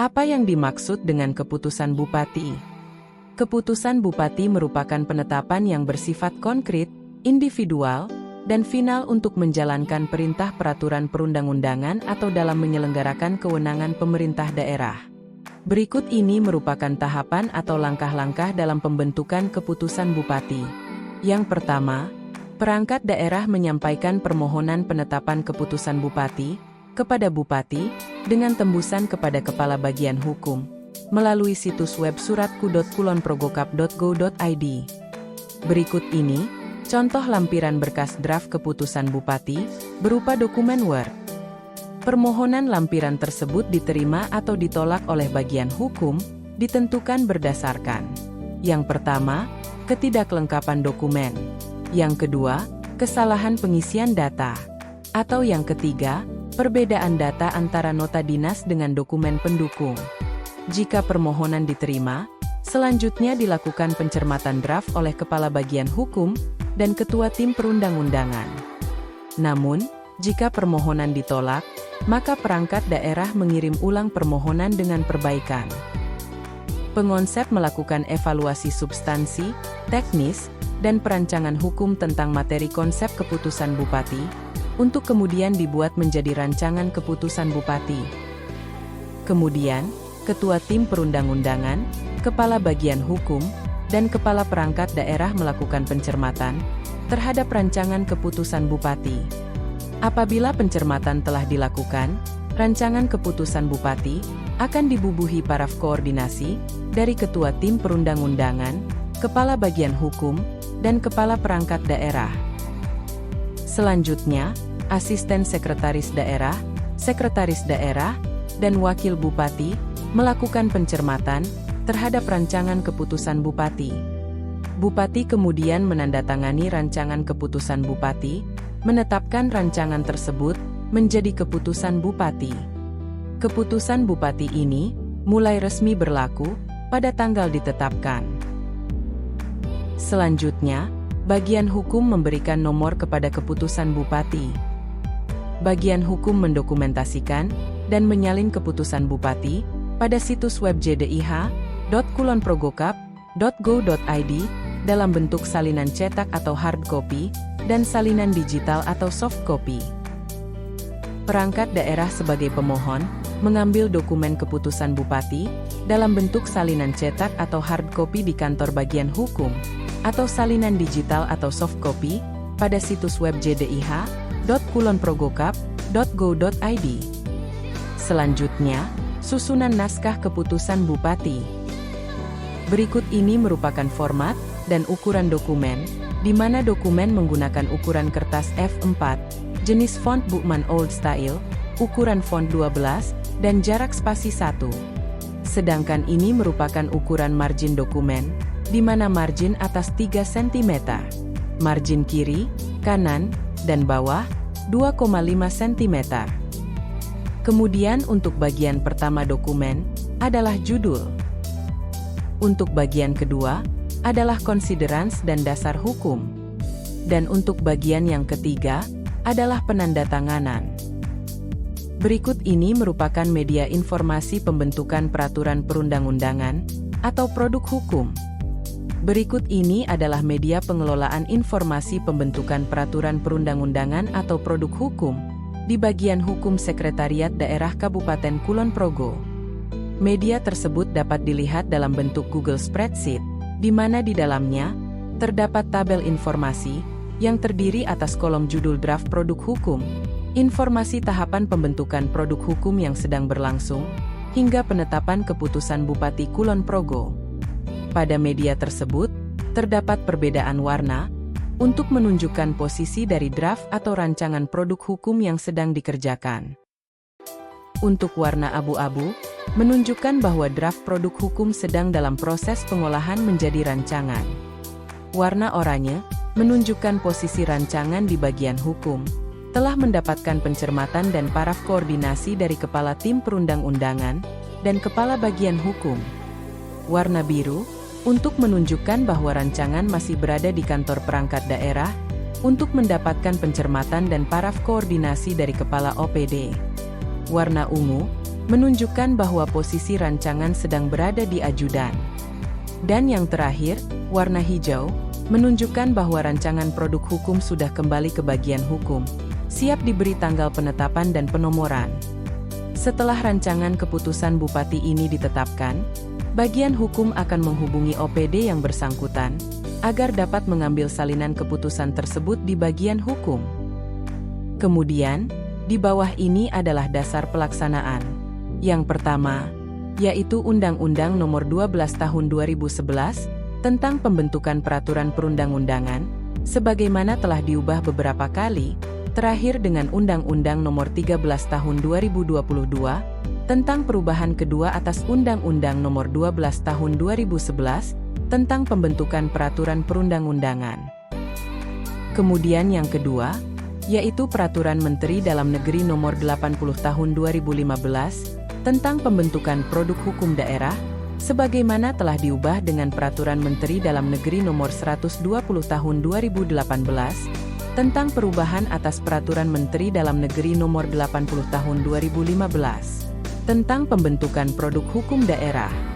Apa yang dimaksud dengan keputusan Bupati? Keputusan Bupati merupakan penetapan yang bersifat konkret, individual, dan final untuk menjalankan perintah peraturan perundang-undangan atau dalam menyelenggarakan kewenangan pemerintah daerah. Berikut ini merupakan tahapan atau langkah-langkah dalam pembentukan keputusan Bupati. Yang pertama, perangkat daerah menyampaikan permohonan penetapan keputusan Bupati kepada Bupati dengan tembusan kepada Kepala Bagian Hukum melalui situs web suratku.kulonprogokap.go.id. Berikut ini contoh lampiran berkas draft keputusan Bupati berupa dokumen Word. Permohonan lampiran tersebut diterima atau ditolak oleh bagian hukum ditentukan berdasarkan: yang pertama, ketidaklengkapan dokumen; yang kedua, kesalahan pengisian data; atau yang ketiga, perbedaan data antara nota dinas dengan dokumen pendukung. Jika permohonan diterima, selanjutnya dilakukan pencermatan draft oleh Kepala Bagian Hukum dan Ketua Tim Perundang-undangan. Namun, jika permohonan ditolak, maka perangkat daerah mengirim ulang permohonan dengan perbaikan. Pengonsep melakukan evaluasi substansi, teknis, dan perancangan hukum tentang materi konsep keputusan Bupati, untuk kemudian dibuat menjadi rancangan keputusan Bupati. Kemudian, Ketua Tim Perundang-undangan, Kepala Bagian Hukum, dan Kepala Perangkat Daerah melakukan pencermatan terhadap rancangan keputusan Bupati. Apabila pencermatan telah dilakukan, rancangan keputusan Bupati akan dibubuhi paraf koordinasi dari Ketua Tim Perundang-undangan, Kepala Bagian Hukum, dan Kepala Perangkat Daerah. Selanjutnya, Asisten Sekretaris Daerah, dan Wakil Bupati melakukan pencermatan terhadap rancangan keputusan Bupati. Bupati kemudian menandatangani rancangan keputusan Bupati, menetapkan rancangan tersebut menjadi keputusan Bupati. Keputusan Bupati ini mulai resmi berlaku pada tanggal ditetapkan. Selanjutnya, Bagian Hukum memberikan nomor kepada keputusan Bupati. Bagian Hukum mendokumentasikan dan menyalin keputusan Bupati pada situs web jdih.kulonprogokap.go.id dalam bentuk salinan cetak atau hard copy dan salinan digital atau soft copy. Perangkat daerah sebagai pemohon mengambil dokumen keputusan Bupati dalam bentuk salinan cetak atau hard copy di kantor Bagian Hukum atau salinan digital atau soft copy pada situs web jdih.kulonprogokap.go.id. Selanjutnya, susunan naskah keputusan Bupati. Berikut ini merupakan format dan ukuran dokumen, di mana dokumen menggunakan ukuran kertas F4, jenis font Bookman Old Style, ukuran font 12, dan jarak spasi 1. Sedangkan ini merupakan ukuran margin dokumen, di mana margin atas 3 cm, margin kiri, kanan, dan bawah 2,5 cm. Kemudian untuk bagian pertama dokumen adalah judul. Untuk bagian kedua adalah considerance dan dasar hukum. Dan untuk bagian yang ketiga adalah penandatanganan. Berikut ini merupakan media informasi pembentukan peraturan perundang-undangan atau produk hukum. Berikut ini adalah media pengelolaan informasi pembentukan peraturan perundang-undangan atau produk hukum di Bagian Hukum Sekretariat Daerah Kabupaten Kulon Progo. Media tersebut dapat dilihat dalam bentuk Google Spreadsheet, di mana di dalamnya terdapat tabel informasi yang terdiri atas kolom judul draft produk hukum, informasi tahapan pembentukan produk hukum yang sedang berlangsung, hingga penetapan keputusan Bupati Kulon Progo. Pada media tersebut, terdapat perbedaan warna untuk menunjukkan posisi dari draft atau rancangan produk hukum yang sedang dikerjakan. Untuk warna abu-abu, menunjukkan bahwa draft produk hukum sedang dalam proses pengolahan menjadi rancangan. Warna oranye, menunjukkan posisi rancangan di bagian hukum, telah mendapatkan pencermatan dan paraf koordinasi dari Kepala Tim Perundang-undangan dan Kepala Bagian Hukum. Warna biru, untuk menunjukkan bahwa rancangan masih berada di kantor perangkat daerah, untuk mendapatkan pencermatan dan paraf koordinasi dari Kepala OPD. Warna ungu, menunjukkan bahwa posisi rancangan sedang berada di ajudan. Dan yang terakhir, warna hijau, menunjukkan bahwa rancangan produk hukum sudah kembali ke bagian hukum, siap diberi tanggal penetapan dan penomoran. Setelah rancangan keputusan Bupati ini ditetapkan, bagian hukum akan menghubungi OPD yang bersangkutan, agar dapat mengambil salinan keputusan tersebut di bagian hukum. Kemudian, di bawah ini adalah dasar pelaksanaan. Yang pertama, yaitu Undang-Undang Nomor 12 Tahun 2011 tentang pembentukan peraturan perundang-undangan, sebagaimana telah diubah beberapa kali, terakhir dengan Undang-Undang Nomor 13 Tahun 2022 tentang perubahan kedua atas Undang-Undang Nomor 12 Tahun 2011 tentang pembentukan peraturan perundang-undangan. Kemudian yang kedua, yaitu Peraturan Menteri Dalam Negeri Nomor 80 Tahun 2015 tentang pembentukan produk hukum daerah, sebagaimana telah diubah dengan Peraturan Menteri Dalam Negeri Nomor 120 Tahun 2018 tentang perubahan atas Peraturan Menteri Dalam Negeri Nomor 80 Tahun 2015 tentang pembentukan produk hukum daerah.